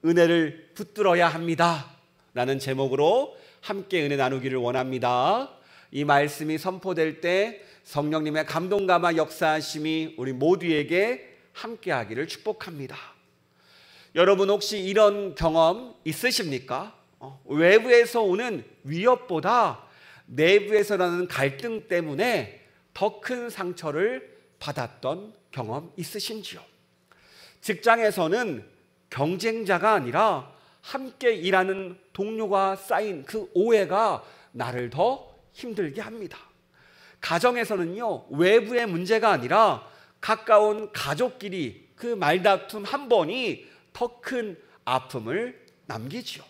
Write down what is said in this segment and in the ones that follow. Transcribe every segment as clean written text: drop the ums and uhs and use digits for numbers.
은혜를 붙들어야 합니다 라는 제목으로 함께 은혜 나누기를 원합니다. 이 말씀이 선포될 때 성령님의 감동감화 역사하심이 우리 모두에게 함께하기를 축복합니다. 여러분 혹시 이런 경험 있으십니까? 외부에서 오는 위협보다 내부에서 나는 갈등 때문에 더 큰 상처를 받았던 경험 있으신지요? 직장에서는 경쟁자가 아니라 함께 일하는 동료가 쌓인 그 오해가 나를 더 힘들게 합니다. 가정에서는요, 외부의 문제가 아니라 가까운 가족끼리 그 말다툼 한 번이 더 큰 아픔을 남기지요.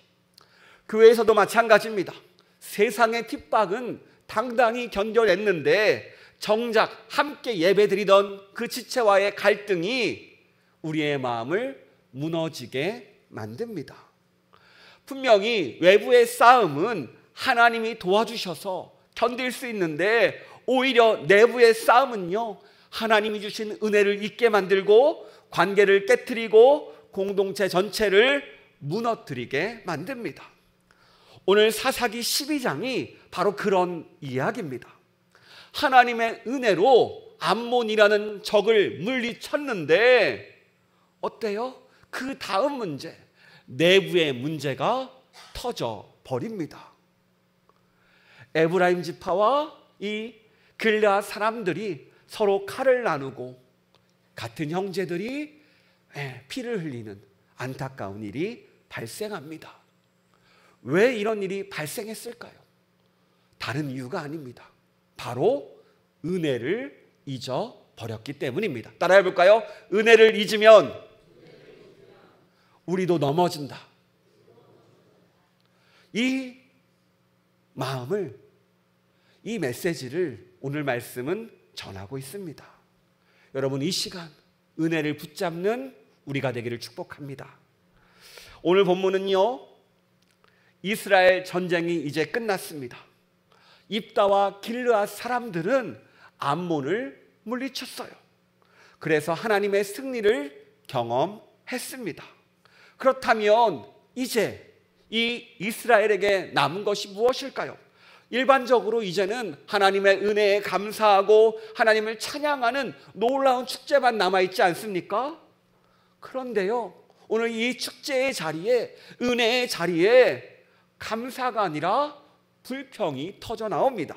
교회에서도 마찬가지입니다. 세상의 핍박은 당당히 견뎌냈는데 정작 함께 예배드리던 그 지체와의 갈등이 우리의 마음을 무너지게 만듭니다. 분명히 외부의 싸움은 하나님이 도와주셔서 견딜 수 있는데 오히려 내부의 싸움은요, 하나님이 주신 은혜를 잊게 만들고 관계를 깨트리고 공동체 전체를 무너뜨리게 만듭니다. 오늘 사사기 12장이 바로 그런 이야기입니다. 하나님의 은혜로 암몬이라는 적을 물리쳤는데 어때요? 그 다음 문제, 내부의 문제가 터져 버립니다. 에브라임 지파와 이 길르앗 사람들이 서로 칼을 나누고 같은 형제들이 피를 흘리는 안타까운 일이 발생합니다. 왜 이런 일이 발생했을까요? 다른 이유가 아닙니다. 바로 은혜를 잊어버렸기 때문입니다. 따라해 볼까요? 은혜를 잊으면 우리도 넘어진다. 이 마음을, 이 메시지를 오늘 말씀은 전하고 있습니다. 여러분, 이 시간 은혜를 붙잡는 우리가 되기를 축복합니다. 오늘 본문은요, 이스라엘 전쟁이 이제 끝났습니다. 입다와 길르앗 사람들은 암몬을 물리쳤어요. 그래서 하나님의 승리를 경험했습니다. 그렇다면 이제 이 이스라엘에게 남은 것이 무엇일까요? 일반적으로 이제는 하나님의 은혜에 감사하고 하나님을 찬양하는 놀라운 축제만 남아있지 않습니까? 그런데요, 오늘 이 축제의 자리에, 은혜의 자리에 감사가 아니라 불평이 터져 나옵니다.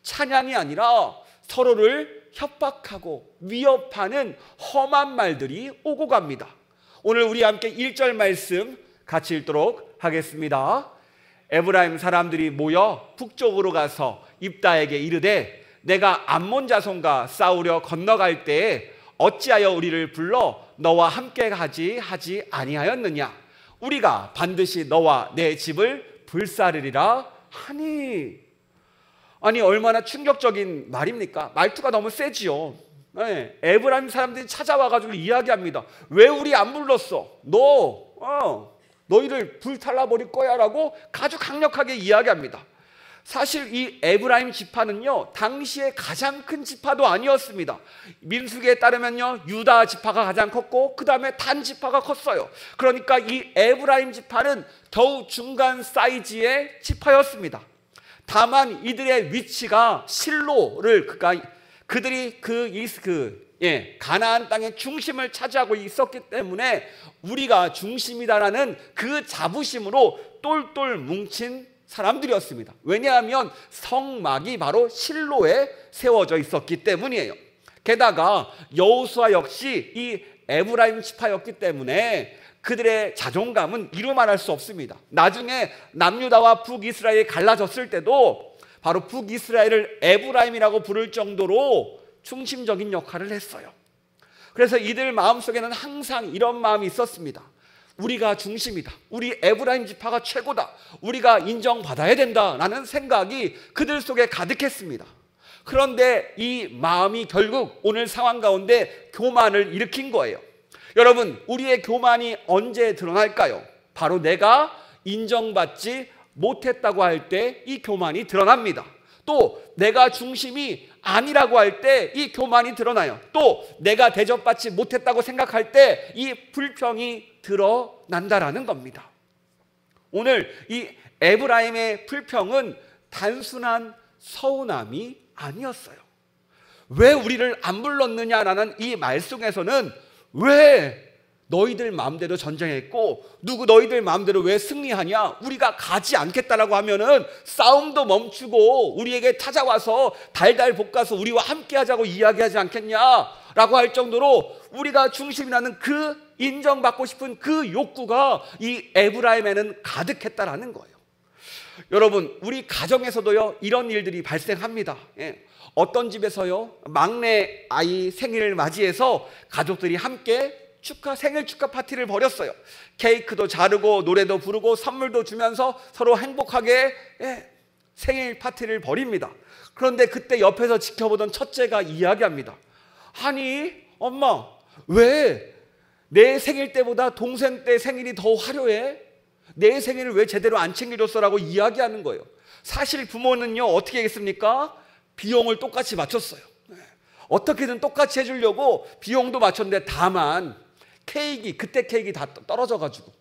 찬양이 아니라 서로를 협박하고 위협하는 험한 말들이 오고 갑니다. 오늘 우리 함께 1절 말씀 같이 읽도록 하겠습니다. 에브라임 사람들이 모여 북쪽으로 가서 입다에게 이르되 내가 암몬 자손과 싸우려 건너갈 때에 어찌하여 우리를 불러 너와 함께 하지 아니하였느냐? 우리가 반드시 너와 내 집을 불사르리라 하니. 아니, 얼마나 충격적인 말입니까? 말투가 너무 세지요. 에브라임 사람들이 찾아와가지고 이야기합니다. 왜 우리 안 불렀어? 너희를 불탈라버릴 거야 라고 아주 강력하게 이야기합니다. 사실 이 에브라임 지파는요, 당시에 가장 큰 지파도 아니었습니다. 민수기에 따르면요, 유다 지파가 가장 컸고 그 다음에 단 지파가 컸어요. 그러니까 이 에브라임 지파는 겨우 중간 사이즈의 지파였습니다. 다만 이들의 위치가 실로를, 그들이 가나안 땅의 중심을 차지하고 있었기 때문에 우리가 중심이다라는 그 자부심으로 똘똘 뭉친 사람들이었습니다. 왜냐하면 성막이 바로 실로에 세워져 있었기 때문이에요. 게다가 여호수아 역시 이 에브라임 지파였기 때문에 그들의 자존감은 이루 말할 수 없습니다. 나중에 남유다와 북이스라엘이 갈라졌을 때도 바로 북이스라엘을 에브라임이라고 부를 정도로 중심적인 역할을 했어요. 그래서 이들 마음속에는 항상 이런 마음이 있었습니다. 우리가 중심이다. 우리 에브라임 지파가 최고다. 우리가 인정받아야 된다라는 생각이 그들 속에 가득했습니다. 그런데 이 마음이 결국 오늘 상황 가운데 교만을 일으킨 거예요. 여러분, 우리의 교만이 언제 드러날까요? 바로 내가 인정받지 못했다고 할 때 이 교만이 드러납니다. 또 내가 중심이 아니라고 할 때 이 교만이 드러나요. 또 내가 대접받지 못했다고 생각할 때 이 불평이 드러난다라는 겁니다. 오늘 이 에브라임의 불평은 단순한 서운함이 아니었어요. 왜 우리를 안 불렀느냐라는 이 말 속에서는 왜 너희들 마음대로 전쟁했고 누구 너희들 마음대로 왜 승리하냐, 우리가 가지 않겠다라고 하면은 싸움도 멈추고 우리에게 찾아와서 달달 볶아서 우리와 함께 하자고 이야기하지 않겠냐라고 할 정도로 우리가 중심이라는 그 인정받고 싶은 그 욕구가 이 에브라임에는 가득했다라는 거예요. 여러분, 우리 가정에서도요 이런 일들이 발생합니다. 어떤 집에서요 막내 아이 생일을 맞이해서 가족들이 함께 생일 축하 파티를 벌였어요. 케이크도 자르고 노래도 부르고 선물도 주면서 서로 행복하게 생일 파티를 벌입니다. 그런데 그때 옆에서 지켜보던 첫째가 이야기합니다. 아니 엄마, 왜 내 생일 때보다 동생 때 생일이 더 화려해? 내 생일을 왜 제대로 안 챙겨줬어? 라고 이야기하는 거예요. 사실 부모는요 어떻게 했습니까? 비용을 똑같이 맞췄어요. 어떻게든 똑같이 해주려고 비용도 맞췄는데 다만 그때 케이크 다 떨어져가지고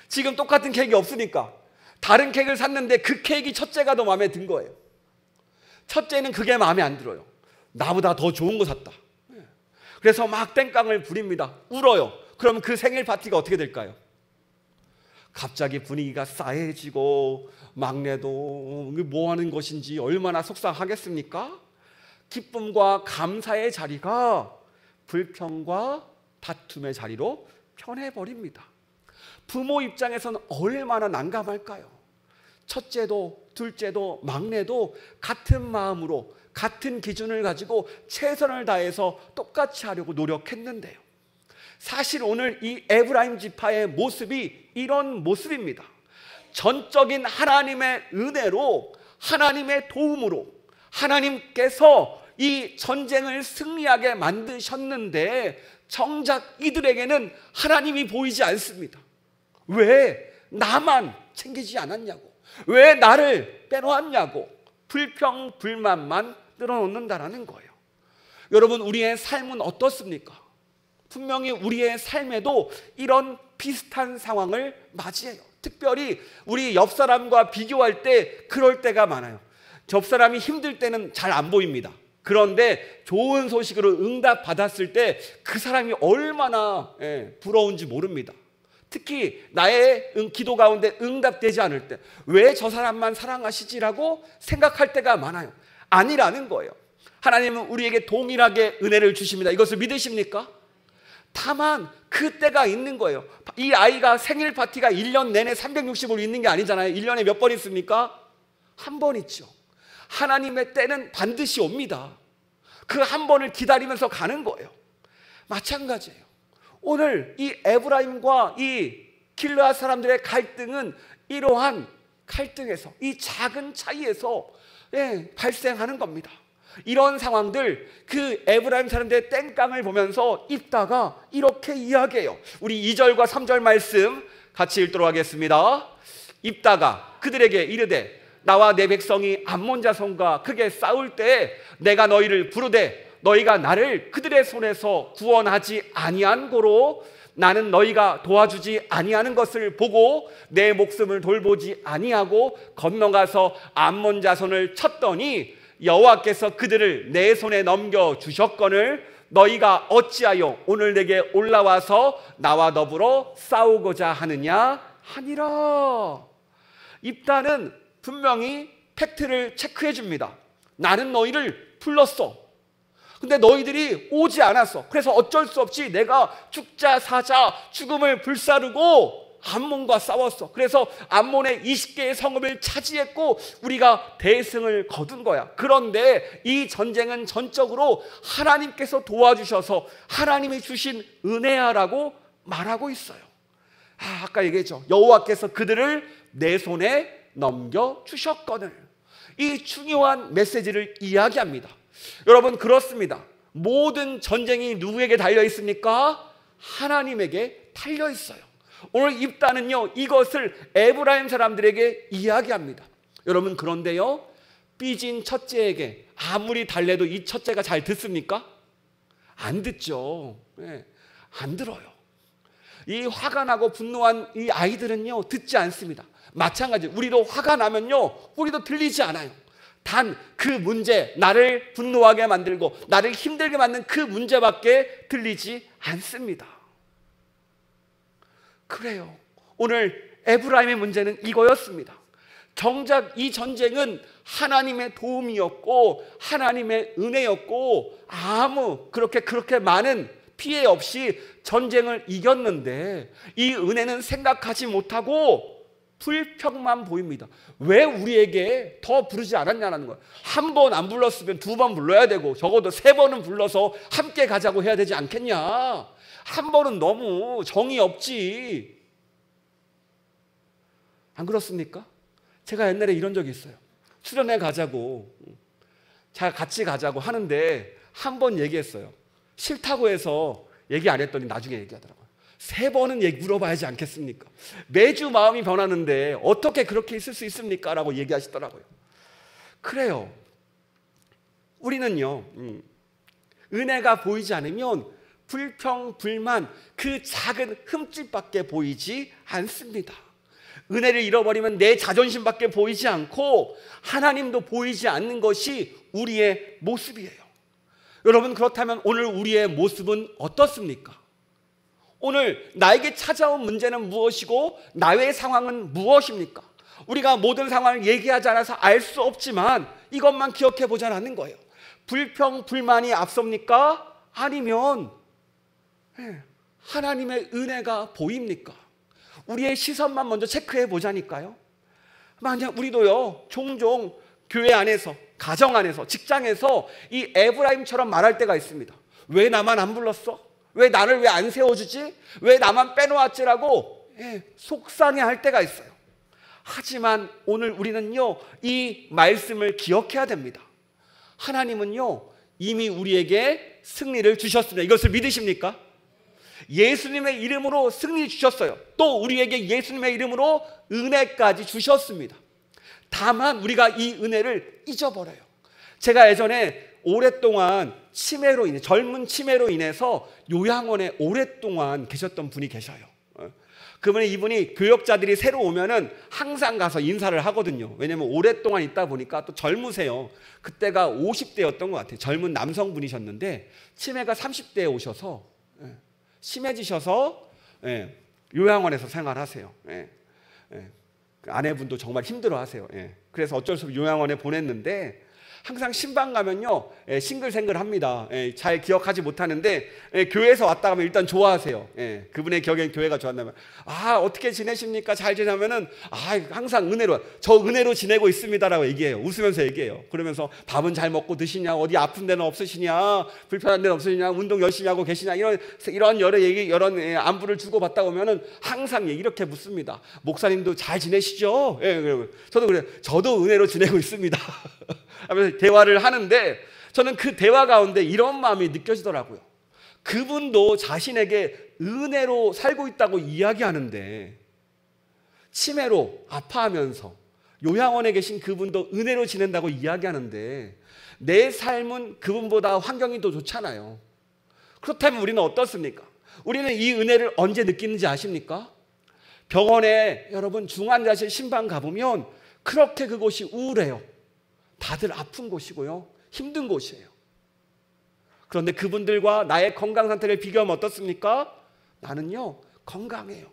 지금 똑같은 케이크 없으니까 다른 케이크를 샀는데 그 케이크 첫째가 더 마음에 든 거예요. 첫째는 그게 마음에 안 들어요. 나보다 더 좋은 거 샀다. 그래서 막 땡깡을 부립니다. 울어요. 그럼 그 생일 파티가 어떻게 될까요? 갑자기 분위기가 싸해지고 막내도 뭐 하는 것인지 얼마나 속상하겠습니까? 기쁨과 감사의 자리가 불평과 다툼의 자리로 변해버립니다. 부모 입장에서는 얼마나 난감할까요? 첫째도 둘째도 막내도 같은 마음으로 같은 기준을 가지고 최선을 다해서 똑같이 하려고 노력했는데요, 사실 오늘 이 에브라임 지파의 모습이 이런 모습입니다. 전적인 하나님의 은혜로, 하나님의 도움으로 하나님께서 이 전쟁을 승리하게 만드셨는데 정작 이들에게는 하나님이 보이지 않습니다. 왜 나만 챙기지 않았냐고, 왜 나를 빼놓았냐고 불평 불만만 늘어놓는다라는 거예요. 여러분, 우리의 삶은 어떻습니까? 분명히 우리의 삶에도 이런 비슷한 상황을 맞이해요. 특별히 우리 옆 사람과 비교할 때 그럴 때가 많아요. 옆 사람이 힘들 때는 잘 안 보입니다. 그런데 좋은 소식으로 응답받았을 때 그 사람이 얼마나 부러운지 모릅니다. 특히 나의 기도 가운데 응답되지 않을 때 왜 저 사람만 사랑하시지라고 생각할 때가 많아요. 아니라는 거예요. 하나님은 우리에게 동일하게 은혜를 주십니다. 이것을 믿으십니까? 다만 그때가 있는 거예요. 이 아이가 생일 파티가 1년 내내 365일 있는 게 아니잖아요. 1년에 몇 번 있습니까? 한 번 있죠. 하나님의 때는 반드시 옵니다. 그 한 번을 기다리면서 가는 거예요. 마찬가지예요. 오늘 이 에브라임과 이 길르앗 사람들의 갈등은 이러한 갈등에서, 이 작은 차이에서 발생하는 겁니다. 이런 상황들, 그 에브라임 사람들의 땡깡을 보면서 입다가 이렇게 이야기해요. 우리 2절과 3절 말씀 같이 읽도록 하겠습니다. 입다가 그들에게 이르되 나와 내 백성이 암몬 자손과 크게 싸울 때 내가 너희를 부르되 너희가 나를 그들의 손에서 구원하지 아니한 고로 나는 너희가 도와주지 아니하는 것을 보고 내 목숨을 돌보지 아니하고 건너가서 암몬 자손을 쳤더니 여호와께서 그들을 내 손에 넘겨 주셨거늘 너희가 어찌하여 오늘 내게 올라와서 나와 더불어 싸우고자 하느냐 하니라. 입다는 분명히 팩트를 체크해 줍니다. 나는 너희를 불렀어. 근데 너희들이 오지 않았어. 그래서 어쩔 수 없이 내가 죽자 사자 죽음을 불사르고 암몬과 싸웠어. 그래서 암몬의 20개의 성읍을 차지했고 우리가 대승을 거둔 거야. 그런데 이 전쟁은 전적으로 하나님께서 도와주셔서 하나님이 주신 은혜야라고 말하고 있어요. 아까 얘기했죠. 여호와께서 그들을 내 손에 넘겨주셨거늘. 이 중요한 메시지를 이야기합니다. 여러분, 그렇습니다. 모든 전쟁이 누구에게 달려 있습니까? 하나님에게 달려 있어요. 오늘 입다는요 이것을 에브라임 사람들에게 이야기합니다. 여러분, 그런데요 삐진 첫째에게 아무리 달래도 이 첫째가 잘 듣습니까? 안 듣죠. 안 들어요. 이 화가 나고 분노한 이 아이들은요, 듣지 않습니다. 마찬가지, 우리도 화가 나면요, 우리도 들리지 않아요. 단 그 문제, 나를 분노하게 만들고 나를 힘들게 만든 그 문제밖에 들리지 않습니다. 그래요. 오늘 에브라임의 문제는 이거였습니다. 정작 이 전쟁은 하나님의 도움이었고 하나님의 은혜였고 그렇게 많은 피해 없이 전쟁을 이겼는데 이 은혜는 생각하지 못하고 불평만 보입니다. 왜 우리에게 더 부르지 않았냐는 거예요. 한 번 안 불렀으면 2번 불러야 되고 적어도 3번은 불러서 함께 가자고 해야 되지 않겠냐. 한 번은 너무 정이 없지. 안 그렇습니까? 제가 옛날에 이런 적이 있어요. 수련회 가자고, 같이 가자고 하는데 한 번 얘기했어요. 싫다고 해서 얘기 안 했더니 나중에 얘기하더라고요. 3번은 물어봐야지 않겠습니까? 매주 마음이 변하는데 어떻게 그렇게 있을 수 있습니까? 라고 얘기하시더라고요. 그래요. 우리는요, 은혜가 보이지 않으면 불평, 불만, 그 작은 흠집밖에 보이지 않습니다. 은혜를 잃어버리면 내 자존심밖에 보이지 않고 하나님도 보이지 않는 것이 우리의 모습이에요. 여러분, 그렇다면 오늘 우리의 모습은 어떻습니까? 오늘 나에게 찾아온 문제는 무엇이고 나의 상황은 무엇입니까? 우리가 모든 상황을 얘기하지 않아서 알 수 없지만 이것만 기억해 보자는 거예요. 불평, 불만이 앞섭니까? 아니면 하나님의 은혜가 보입니까? 우리의 시선만 먼저 체크해 보자니까요. 만약 우리도요, 종종 교회 안에서, 가정 안에서, 직장에서 이 에브라임처럼 말할 때가 있습니다. 왜 나만 안 불렀어? 왜 나를 왜 안 세워주지? 왜 나만 빼놓았지라고 속상해할 때가 있어요. 하지만 오늘 우리는요, 이 말씀을 기억해야 됩니다. 하나님은요, 이미 우리에게 승리를 주셨습니다. 이것을 믿으십니까? 예수님의 이름으로 승리 주셨어요. 또 우리에게 예수님의 이름으로 은혜까지 주셨습니다. 다만 우리가 이 은혜를 잊어버려요. 제가 예전에 오랫동안 젊은 치매로 인해서 요양원에 오랫동안 계셨던 분이 계셔요. 그러면 이분이 교역자들이 새로 오면은 항상 가서 인사를 하거든요. 왜냐면 오랫동안 있다 보니까 또 젊으세요. 그때가 50대였던 것 같아요. 젊은 남성분이셨는데 치매가 30대에 오셔서 심해지셔서 요양원에서 생활하세요. 아내분도 정말 힘들어하세요. 그래서 어쩔 수 없이 요양원에 보냈는데 항상 신방 가면요, 싱글생글합니다. 잘 기억하지 못하는데 교회에서 왔다 가면 일단 좋아하세요. 그분의 기억엔 교회가 좋았나면 어떻게 지내십니까? 잘 지내면은 항상 저 은혜로 지내고 있습니다라고 얘기해요. 웃으면서 얘기해요. 그러면서 밥은 잘 먹고 드시냐? 어디 아픈 데는 없으시냐? 불편한 데는 없으시냐? 운동 열심히 하고 계시냐? 이런 여러 얘기, 안부를 주고받다 보면은 항상 이렇게 묻습니다. 목사님도 잘 지내시죠? 저도 그래요. 저도 은혜로 지내고 있습니다. 하면서 대화를 하는데 저는 그 대화 가운데 이런 마음이 느껴지더라고요. 그분도 자신에게 은혜로 살고 있다고 이야기하는데 치매로 아파하면서 요양원에 계신 그분도 은혜로 지낸다고 이야기하는데 내 삶은 그분보다 환경이 더 좋잖아요. 그렇다면 우리는 어떻습니까? 우리는 이 은혜를 언제 느끼는지 아십니까? 병원에 여러분 중환자실 신방 가보면 그렇게 그곳이 우울해요. 다들 아픈 곳이고요, 힘든 곳이에요. 그런데 그분들과 나의 건강 상태를 비교하면 어떻습니까? 나는요, 건강해요.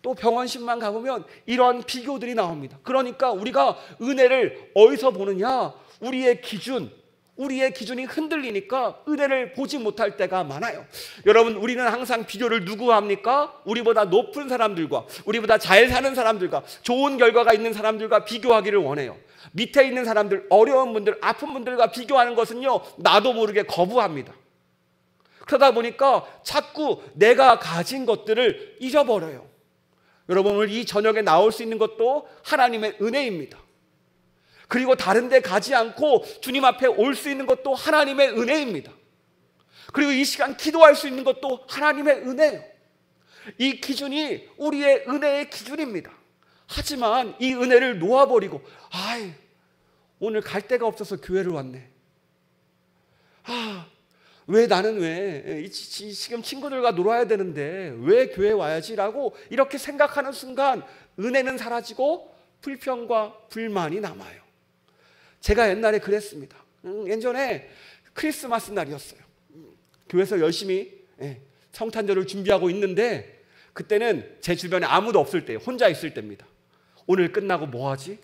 또 병원신만 가보면 이런 비교들이 나옵니다. 그러니까 우리가 은혜를 어디서 보느냐? 우리의 기준이 흔들리니까 은혜를 보지 못할 때가 많아요. 여러분, 우리는 항상 비교를 누구와 합니까? 우리보다 높은 사람들과, 우리보다 잘 사는 사람들과, 좋은 결과가 있는 사람들과 비교하기를 원해요. 밑에 있는 사람들, 어려운 분들, 아픈 분들과 비교하는 것은요, 나도 모르게 거부합니다. 그러다 보니까 자꾸 내가 가진 것들을 잊어버려요. 여러분, 오늘 이 저녁에 나올 수 있는 것도 하나님의 은혜입니다. 그리고 다른 데 가지 않고 주님 앞에 올 수 있는 것도 하나님의 은혜입니다. 그리고 이 시간 기도할 수 있는 것도 하나님의 은혜예요. 이 기준이 우리의 은혜의 기준입니다. 하지만 이 은혜를 놓아버리고 오늘 갈 데가 없어서 교회를 왔네. 왜 나는 지금 친구들과 놀아야 되는데 왜 교회 와야지라고 이렇게 생각하는 순간 은혜는 사라지고 불평과 불만이 남아요. 제가 옛날에 그랬습니다. 예전에 크리스마스 날이었어요. 교회에서 열심히 성탄절을 준비하고 있는데 그때는 제 주변에 아무도 없을 때예요. 혼자 있을 때입니다. 오늘 끝나고 뭐 하지?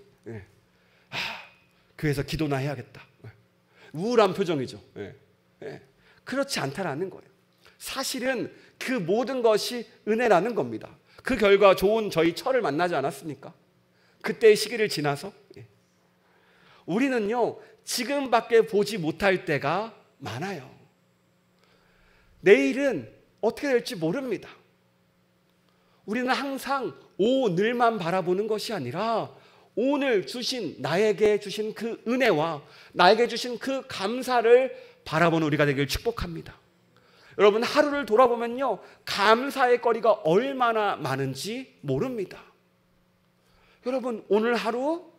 교회에서 기도나 해야겠다. 우울한 표정이죠. 그렇지 않다라는 거예요. 사실은 그 모든 것이 은혜라는 겁니다. 그 결과 좋은 저희 철을 만나지 않았습니까? 그때의 시기를 지나서 우리는요 지금밖에 보지 못할 때가 많아요. 내일은 어떻게 될지 모릅니다. 우리는 항상 오늘만 바라보는 것이 아니라 오늘 주신 나에게 주신 그 은혜와 나에게 주신 그 감사를 바라보는 우리가 되길 축복합니다. 여러분 하루를 돌아보면요 감사의 거리가 얼마나 많은지 모릅니다. 여러분 오늘 하루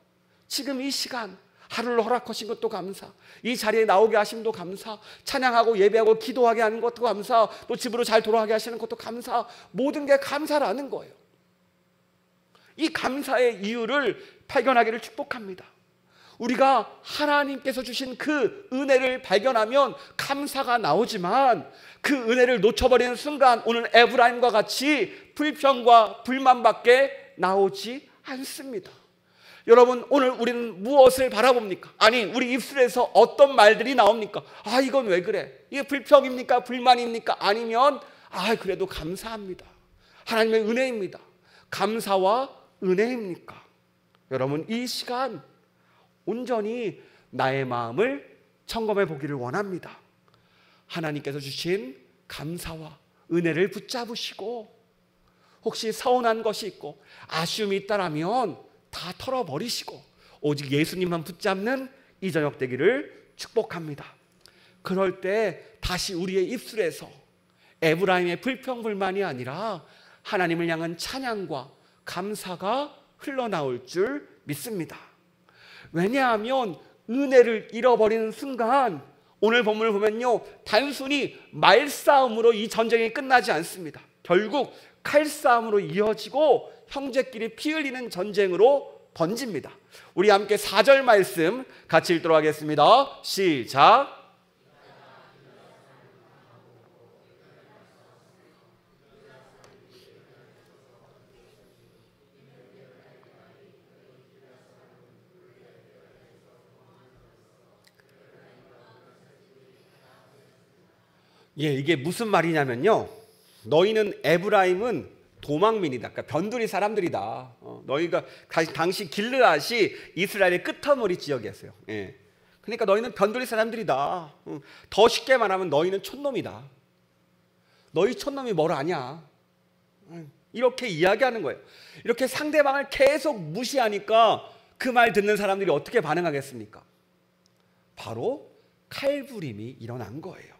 지금 이 시간 하루를 허락하신 것도 감사, 이 자리에 나오게 하심도 감사, 찬양하고 예배하고 기도하게 하는 것도 감사, 또 집으로 잘 돌아가게 하시는 것도 감사, 모든 게 감사라는 거예요. 이 감사의 이유를 발견하기를 축복합니다. 우리가 하나님께서 주신 그 은혜를 발견하면 감사가 나오지만 그 은혜를 놓쳐버리는 순간 오늘 에브라임과 같이 불평과 불만밖에 나오지 않습니다. 여러분 오늘 우리는 무엇을 바라봅니까? 아니 우리 입술에서 어떤 말들이 나옵니까? 이건 왜 그래? 이게 불평입니까? 불만입니까? 아니면 그래도 감사합니다. 하나님의 은혜입니다. 감사와 은혜입니까? 여러분 이 시간 온전히 나의 마음을 점검해 보기를 원합니다. 하나님께서 주신 감사와 은혜를 붙잡으시고 혹시 서운한 것이 있고 아쉬움이 있다라면 다 털어버리시고 오직 예수님만 붙잡는 이 저녁 되기를 축복합니다. 그럴 때 다시 우리의 입술에서 에브라임의 불평불만이 아니라 하나님을 향한 찬양과 감사가 흘러나올 줄 믿습니다. 왜냐하면 은혜를 잃어버리는 순간 오늘 본문을 보면요 단순히 말싸움으로 이 전쟁이 끝나지 않습니다. 결국 칼싸움으로 이어지고 형제끼리 피 흘리는 전쟁으로 번집니다. 우리 함께 4절 말씀 같이 읽도록 하겠습니다. 시작. 이게 무슨 말이냐면요 너희는 에브라임은 도망민이다. 그러니까 변두리 사람들이다. 너희가 당시 길르앗이 이스라엘의 끄터머리 지역이었어요. 그러니까 너희는 변두리 사람들이다. 더 쉽게 말하면 너희는 촌놈이다. 너희 촌놈이 뭘 아냐. 이렇게 이야기하는 거예요. 이렇게 상대방을 계속 무시하니까 그 말 듣는 사람들이 어떻게 반응하겠습니까? 바로 칼부림이 일어난 거예요.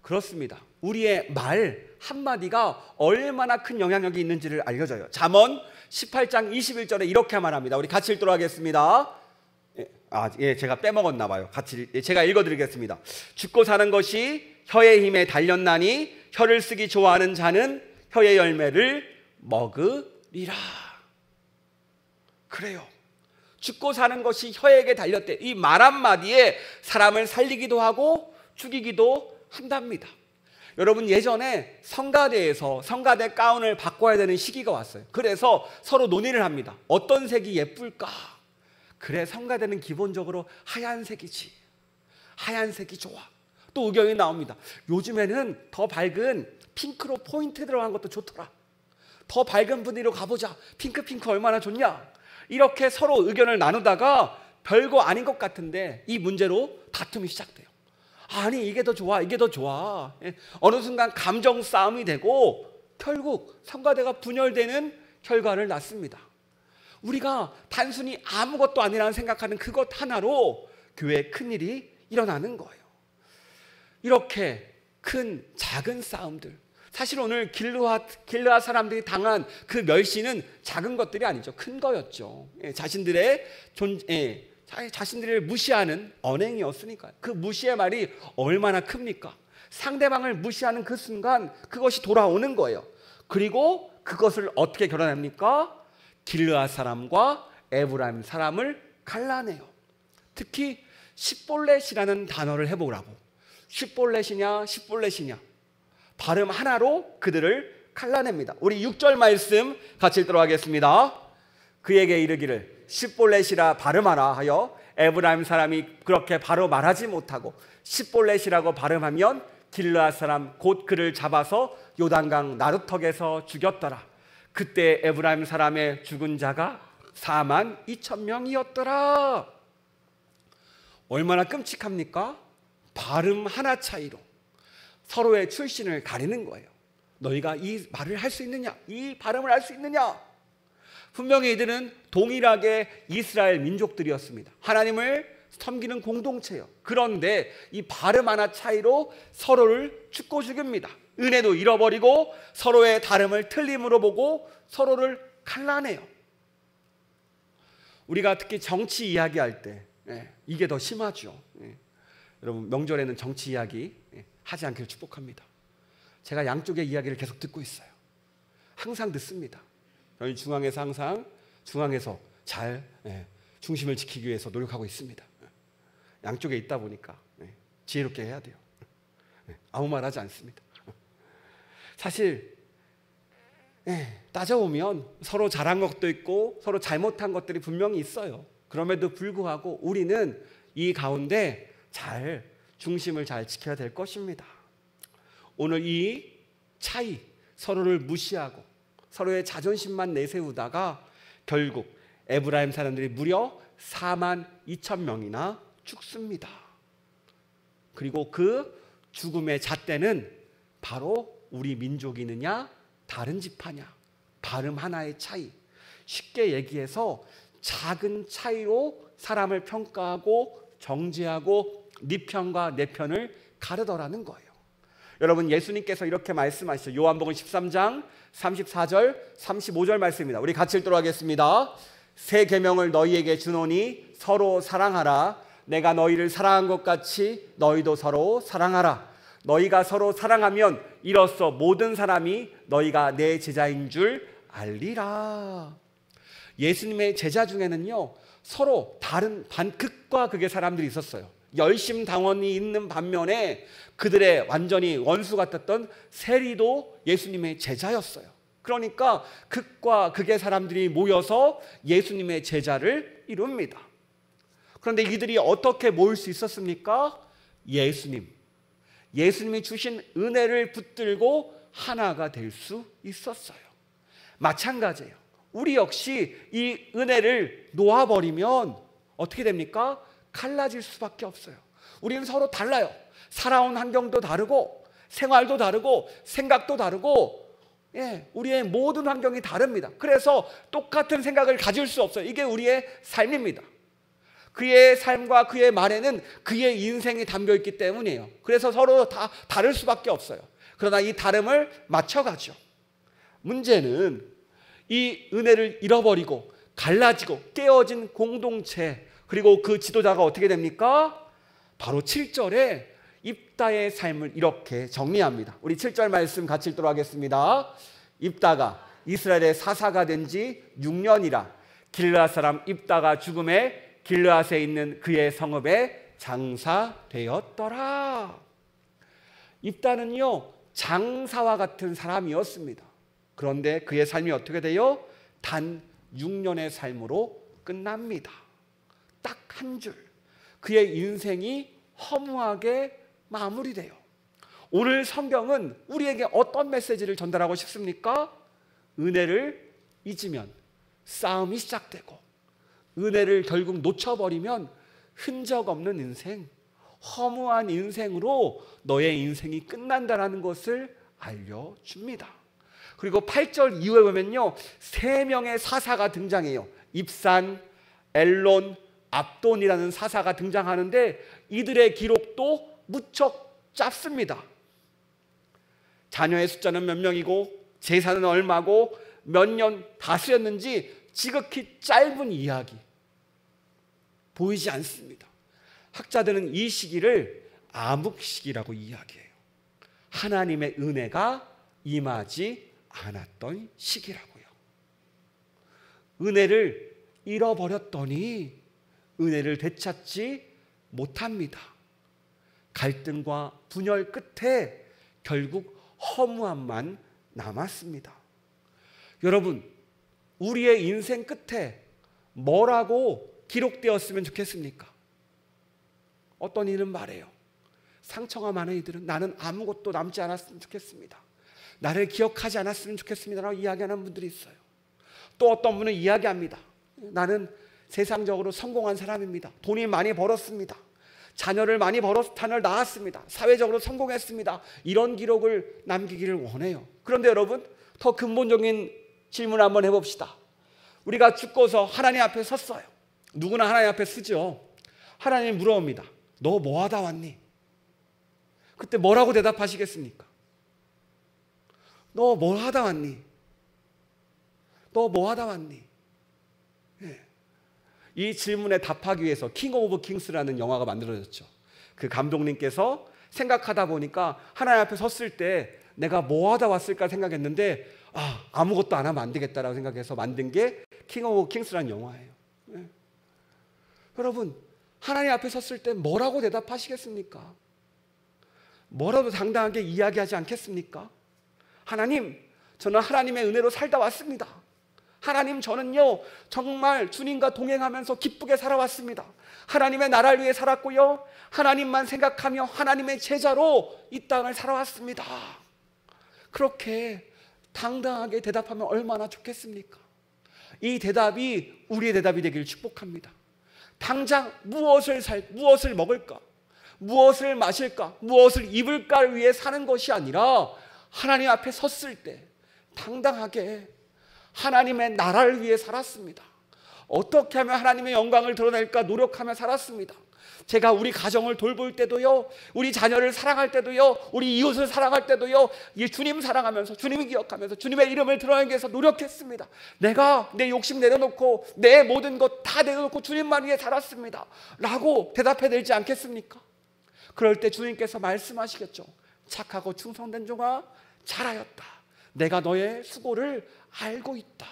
그렇습니다. 우리의 말 한마디가 얼마나 큰 영향력이 있는지를 알려줘요. 잠언 18장 21절에 이렇게 말합니다. 우리 같이 읽도록 하겠습니다. 제가 빼먹었나 봐요. 제가 읽어드리겠습니다. 죽고 사는 것이 혀의 힘에 달렸나니 혀를 쓰기 좋아하는 자는 혀의 열매를 먹으리라. 그래요. 죽고 사는 것이 혀에게 달렸대. 이 말 한마디에 사람을 살리기도 하고 죽이기도 한답니다. 여러분 예전에 성가대에서 성가대 가운을 바꿔야 되는 시기가 왔어요. 그래서 서로 논의를 합니다. 어떤 색이 예쁠까? 그래 성가대는 기본적으로 하얀색이지. 하얀색이 좋아. 또 의견이 나옵니다. 요즘에는 더 밝은 핑크로 포인트 들어간 것도 좋더라. 더 밝은 분위기로 가보자. 핑크 얼마나 좋냐. 이렇게 서로 의견을 나누다가 별거 아닌 것 같은데 이 문제로 다툼이 시작돼요. 아니 이게 더 좋아, 이게 더 좋아. 어느 순간 감정 싸움이 되고 결국 성가대가 분열되는 결과를 낳습니다. 우리가 단순히 아무것도 아니라는 생각하는 그것 하나로 교회에 큰일이 일어나는 거예요. 이렇게 큰 작은 싸움들, 사실 오늘 길르앗 사람들이 당한 그 멸시는 작은 것들이 아니죠. 큰 거였죠. 자신들의 자신들을 무시하는 언행이었으니까요. 그 무시의 말이 얼마나 큽니까? 상대방을 무시하는 그 순간 그것이 돌아오는 거예요. 그리고 그것을 어떻게 결혼합니까? 길르앗 사람과 에브라임 사람을 갈라내요. 특히 십볼렛이라는 단어를 해보라고. 십볼렛이냐 발음 하나로 그들을 갈라냅니다. 우리 6절 말씀 같이 읽도록 하겠습니다. 그에게 이르기를 십볼렛이라 발음하라 하여 에브라임 사람이 그렇게 바로 말하지 못하고 십볼렛이라고 발음하면 길르앗 사람 곧 그를 잡아서 요단강 나루턱에서 죽였더라. 그때 에브라임 사람의 죽은 자가 42,000명이었더라. 얼마나 끔찍합니까? 발음 하나 차이로 서로의 출신을 가리는 거예요. 너희가 이 말을 할 수 있느냐? 이 발음을 할 수 있느냐? 분명히 이들은 동일하게 이스라엘 민족들이었습니다. 하나님을 섬기는 공동체요. 그런데 이 발음 하나 차이로 서로를 죽고 죽입니다. 은혜도 잃어버리고 서로의 다름을 틀림으로 보고 서로를 갈라내요. 우리가 특히 정치 이야기할 때 이게 더 심하죠. 여러분 명절에는 정치 이야기 하지 않기를 축복합니다. 제가 양쪽의 이야기를 계속 듣고 있어요. 항상 듣습니다. 저희 중앙에서 항상 잘 중심을 지키기 위해서 노력하고 있습니다. 양쪽에 있다 보니까 지혜롭게 해야 돼요. 아무 말 하지 않습니다. 사실 따져보면 서로 잘한 것도 있고 서로 잘못한 것들이 분명히 있어요. 그럼에도 불구하고 우리는 이 가운데 중심을 잘 지켜야 될 것입니다. 오늘 이 차이, 서로를 무시하고 서로의 자존심만 내세우다가 결국 에브라임 사람들이 무려 42,000명이나 죽습니다. 그리고 그 죽음의 잣대는 바로 우리 민족이느냐 다른 지파냐, 발음 하나의 차이. 쉽게 얘기해서 작은 차이로 사람을 평가하고 정죄하고 네 편과 내 편을 가르더라는 거예요. 여러분 예수님께서 이렇게 말씀하시죠. 요한복음 13장 34절 35절 말씀입니다. 우리 같이 읽도록 하겠습니다. 새 계명을 너희에게 주노니 서로 사랑하라. 내가 너희를 사랑한 것 같이 너희도 서로 사랑하라. 너희가 서로 사랑하면 이로써 모든 사람이 너희가 내 제자인 줄 알리라. 예수님의 제자 중에는요 서로 다른 극과 극의 사람들이 있었어요. 열심당원이 있는 반면에 그들의 완전히 원수 같았던 세리도 예수님의 제자였어요. 그러니까 극과 극의 사람들이 모여서 예수님의 제자를 이룹니다. 그런데 이들이 어떻게 모일 수 있었습니까? 예수님이 주신 은혜를 붙들고 하나가 될 수 있었어요. 마찬가지예요. 우리 역시 이 은혜를 놓아버리면 어떻게 됩니까? 갈라질 수밖에 없어요. 우리는 서로 달라요. 살아온 환경도 다르고 생활도 다르고 생각도 다르고 우리의 모든 환경이 다릅니다. 그래서 똑같은 생각을 가질 수 없어요. 이게 우리의 삶입니다. 그의 삶과 그의 말에는 그의 인생이 담겨있기 때문이에요. 그래서 서로 다 다를 수밖에 없어요. 그러나 이 다름을 맞춰가죠. 문제는 이 은혜를 잃어버리고 갈라지고 깨어진 공동체, 그리고 그 지도자가 어떻게 됩니까? 바로 7절에 입다의 삶을 이렇게 정리합니다. 우리 7절 말씀 같이 읽도록 하겠습니다. 입다가 이스라엘의 사사가 된 지 6년이라 길르앗 사람 입다가 죽음에 길르앗에 있는 그의 성읍에 장사되었더라. 입다는요 장사와 같은 사람이었습니다. 그런데 그의 삶이 어떻게 돼요? 단 6년의 삶으로 끝납니다. 딱 한 줄. 그의 인생이 허무하게 마무리돼요. 오늘 성경은 우리에게 어떤 메시지를 전달하고 싶습니까? 은혜를 잊으면 싸움이 시작되고 은혜를 결국 놓쳐버리면 흔적 없는 인생, 허무한 인생으로 너의 인생이 끝난다는 것을 알려줍니다. 그리고 8절 이후에 보면요 3명의 사사가 등장해요. 입산, 엘론, 압돈이라는 사사가 등장하는데 이들의 기록도 무척 짧습니다. 자녀의 숫자는 몇 명이고 재산은 얼마고 몇 년 다스렸는지 지극히 짧은 이야기. 보이지 않습니다. 학자들은 이 시기를 암흑시기라고 이야기해요. 하나님의 은혜가 임하지 않았던 시기라고요. 은혜를 잃어버렸더니 은혜를 되찾지 못합니다. 갈등과 분열 끝에 결국 허무함만 남았습니다. 여러분, 우리의 인생 끝에 뭐라고 기록되었으면 좋겠습니까? 어떤 이는 말해요. 상처가 많은 이들은 나는 아무것도 남지 않았으면 좋겠습니다. 나를 기억하지 않았으면 좋겠습니다라고 이야기하는 분들이 있어요. 또 어떤 분은 이야기합니다. 나는 세상적으로 성공한 사람입니다. 돈이 많이 벌었습니다. 자녀를 많이 벌어서 자녀를 낳았습니다. 사회적으로 성공했습니다. 이런 기록을 남기기를 원해요. 그런데 여러분, 더 근본적인 질문을 한번 해봅시다. 우리가 죽고서 하나님 앞에 섰어요. 누구나 하나님 앞에 서죠. 하나님 물어봅니다. 너 뭐 하다 왔니? 그때 뭐라고 대답하시겠습니까? 너 뭐 하다 왔니? 너 뭐 하다 왔니? 예. 이 질문에 답하기 위해서 킹 오브 킹스라는 영화가 만들어졌죠. 그 감독님께서 생각하다 보니까 하나님 앞에 섰을 때 내가 뭐 하다 왔을까 생각했는데 아무것도 안 하면 안 되겠다라고 생각해서 만든 게 킹 오브 킹스라는 영화예요. 예. 여러분, 하나님 앞에 섰을 때 뭐라고 대답하시겠습니까? 뭐라도 당당하게 이야기하지 않겠습니까? 하나님, 저는 하나님의 은혜로 살다 왔습니다. 하나님, 저는요 정말 주님과 동행하면서 기쁘게 살아왔습니다. 하나님의 나라를 위해 살았고요, 하나님만 생각하며 하나님의 제자로 이 땅을 살아왔습니다. 그렇게 당당하게 대답하면 얼마나 좋겠습니까? 이 대답이 우리의 대답이 되기를 축복합니다. 당장 무엇을 먹을까, 무엇을 마실까, 무엇을 입을까를 위해 사는 것이 아니라 하나님 앞에 섰을 때 당당하게 하나님의 나라를 위해 살았습니다. 어떻게 하면 하나님의 영광을 드러낼까 노력하며 살았습니다. 제가 우리 가정을 돌볼 때도요, 우리 자녀를 사랑할 때도요, 우리 이웃을 사랑할 때도요, 주님 사랑하면서 주님을 기억하면서 주님의 이름을 드러내기 위해서 노력했습니다. 내가 내 욕심 내려놓고 내 모든 것 다 내려놓고 주님만 위해 살았습니다 라고 대답해야 되지 않겠습니까? 그럴 때 주님께서 말씀하시겠죠. 착하고 충성된 종아, 잘하였다. 내가 너의 수고를 알고 있다.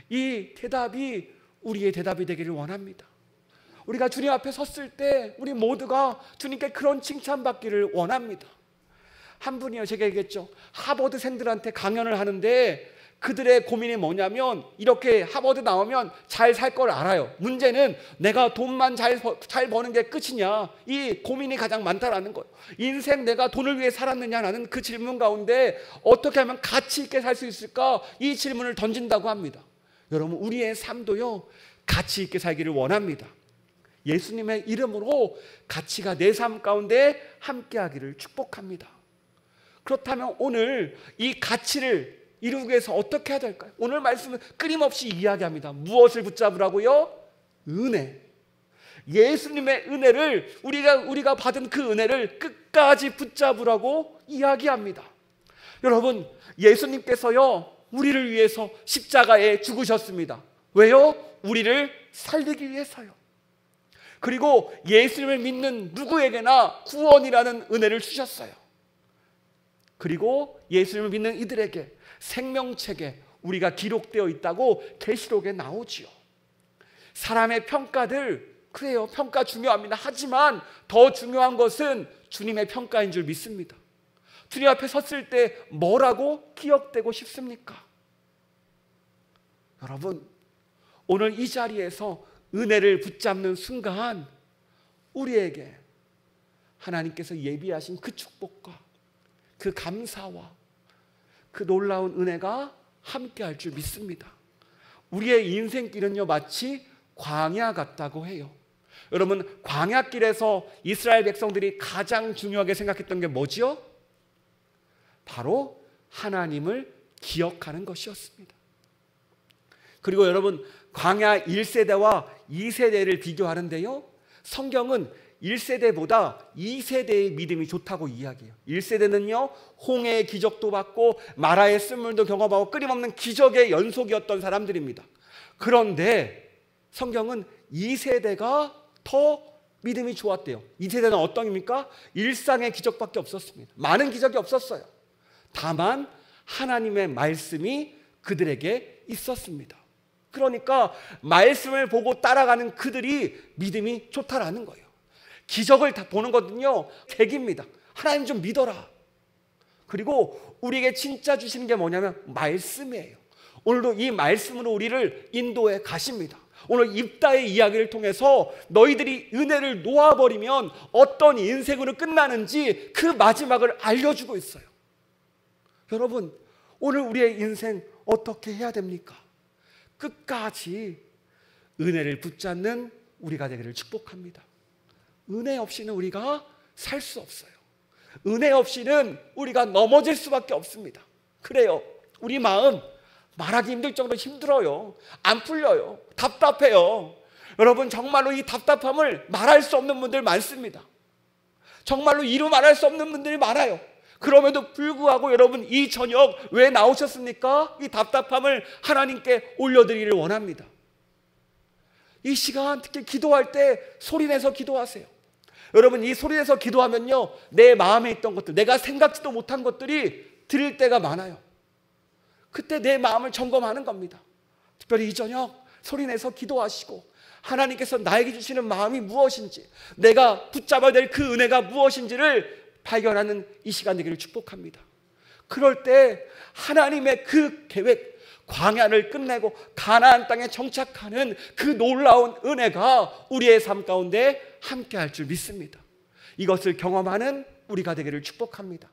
이 대답이 우리의 대답이 되기를 원합니다. 우리가 주님 앞에 섰을 때 우리 모두가 주님께 그런 칭찬받기를 원합니다. 한 분이요, 제가 얘기했죠. 하버드생들한테 강연을 하는데 그들의 고민이 뭐냐면, 이렇게 하버드 나오면 잘 살 걸 알아요. 문제는 내가 돈만 잘 버는 게 끝이냐, 이 고민이 가장 많다라는 거예요. 인생 내가 돈을 위해 살았느냐라는 그 질문 가운데 어떻게 하면 가치 있게 살 수 있을까, 이 질문을 던진다고 합니다. 여러분, 우리의 삶도요 가치 있게 살기를 원합니다. 예수님의 이름으로 가치가 내 삶 가운데 함께하기를 축복합니다. 그렇다면 오늘 이 가치를 이루기 위해서 어떻게 해야 될까요? 오늘 말씀은 끊임없이 이야기합니다. 무엇을 붙잡으라고요? 은혜. 예수님의 은혜를, 우리가 받은 그 은혜를 끝까지 붙잡으라고 이야기합니다. 여러분, 예수님께서요 우리를 위해서 십자가에 죽으셨습니다. 왜요? 우리를 살리기 위해서요. 그리고 예수님을 믿는 누구에게나 구원이라는 은혜를 주셨어요. 그리고 예수님을 믿는 이들에게 생명책에 우리가 기록되어 있다고 계시록에 나오지요. 사람의 평가들, 그래요, 평가 중요합니다. 하지만 더 중요한 것은 주님의 평가인 줄 믿습니다. 주님 앞에 섰을 때 뭐라고 기억되고 싶습니까? 여러분, 오늘 이 자리에서 은혜를 붙잡는 순간 우리에게 하나님께서 예비하신 그 축복과 그 감사와 그 놀라운 은혜가 함께할 줄 믿습니다. 우리의 인생길은요 마치 광야 같다고 해요. 여러분, 광야길에서 이스라엘 백성들이 가장 중요하게 생각했던 게 뭐지요? 바로 하나님을 기억하는 것이었습니다. 그리고 여러분, 광야 1세대와 2세대를 비교하는데요, 성경은 1세대보다 2세대의 믿음이 좋다고 이야기해요. 1세대는요 홍해의 기적도 받고 마라의 쓴물도 경험하고 끊임없는 기적의 연속이었던 사람들입니다. 그런데 성경은 2세대가 더 믿음이 좋았대요. 2세대는 어떤 입니까? 일상의 기적밖에 없었습니다. 많은 기적이 없었어요. 다만 하나님의 말씀이 그들에게 있었습니다. 그러니까 말씀을 보고 따라가는 그들이 믿음이 좋다라는 거예요. 기적을 다 보는 거는요, 계기입니다. 하나님 좀 믿어라. 그리고 우리에게 진짜 주시는 게 뭐냐면 말씀이에요. 오늘도 이 말씀으로 우리를 인도해 가십니다. 오늘 입다의 이야기를 통해서 너희들이 은혜를 놓아버리면 어떤 인생으로 끝나는지 그 마지막을 알려주고 있어요. 여러분, 오늘 우리의 인생 어떻게 해야 됩니까? 끝까지 은혜를 붙잡는 우리가 되기를 축복합니다. 은혜 없이는 우리가 살 수 없어요. 은혜 없이는 우리가 넘어질 수밖에 없습니다. 그래요, 우리 마음 말하기 힘들 정도로 힘들어요. 안 풀려요. 답답해요. 여러분, 정말로 이 답답함을 말할 수 없는 분들 많습니다. 정말로 이루 말할 수 없는 분들이 많아요. 그럼에도 불구하고 여러분, 이 저녁 왜 나오셨습니까? 이 답답함을 하나님께 올려드리기를 원합니다. 이 시간 특히 기도할 때 소리내서 기도하세요. 여러분, 이 소리내서 기도하면요, 내 마음에 있던 것들, 내가 생각지도 못한 것들이 들릴 때가 많아요. 그때 내 마음을 점검하는 겁니다. 특별히 이 저녁 소리내서 기도하시고 하나님께서 나에게 주시는 마음이 무엇인지, 내가 붙잡아야 될 그 은혜가 무엇인지를 발견하는 이 시간 되기를 축복합니다. 그럴 때 하나님의 그 계획, 광야를 끝내고 가나안 땅에 정착하는 그 놀라운 은혜가 우리의 삶 가운데 함께할 줄 믿습니다. 이것을 경험하는 우리가 되기를 축복합니다.